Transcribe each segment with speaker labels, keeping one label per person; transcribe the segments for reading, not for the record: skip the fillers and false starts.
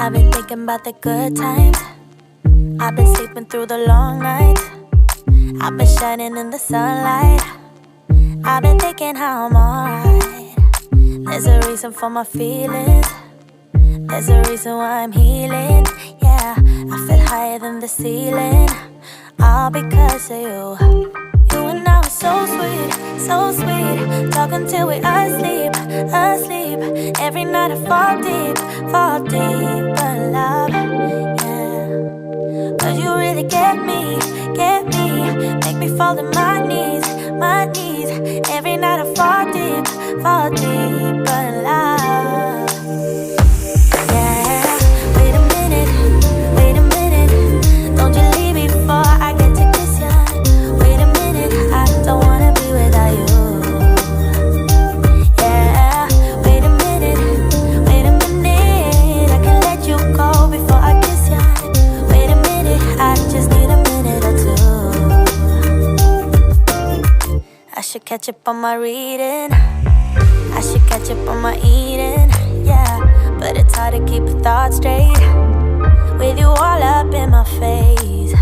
Speaker 1: I've been thinking about the good times. I've been sleeping through the long nights. I've been shining in the sunlight. I've been thinking how I'm alright. There's a reason for my feelings. There's a reason why I'm healing. Yeah, I feel higher than the ceiling. All because of you. You and I were so sweet, so sweet. Talking till we asleep, asleep. Every night I fall deep but love, yeah. Cause you really get me. Make me fall to my knees. Every night I fall deep but love, yeah. Wait a minute, don't you leave me before I get to kiss ya. Wait a minute, I don't wanna be without you. Yeah, wait a minute, I can let you go before I kiss ya. Wait a minute, I just need a minute or two. I should catch up on my reading. I should catch up on my eating, yeah. But it's hard to keep a thought straight with you all up in my face.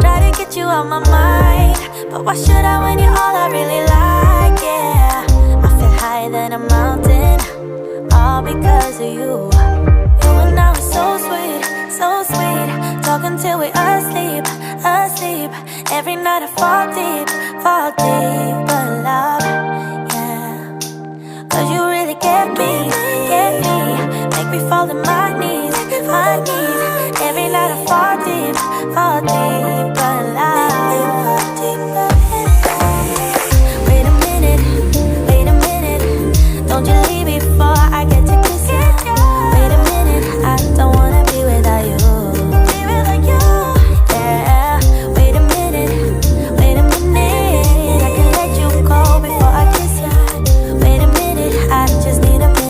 Speaker 1: Try to get you out my mind, but why should I when you're all I really like, yeah. I feel higher than a mountain, all because of you. You and I were so sweet. Talking till we asleep. Every night I fall deep but love, yeah. Cause you really get me. Make me fall to my knees. Every night I fall deep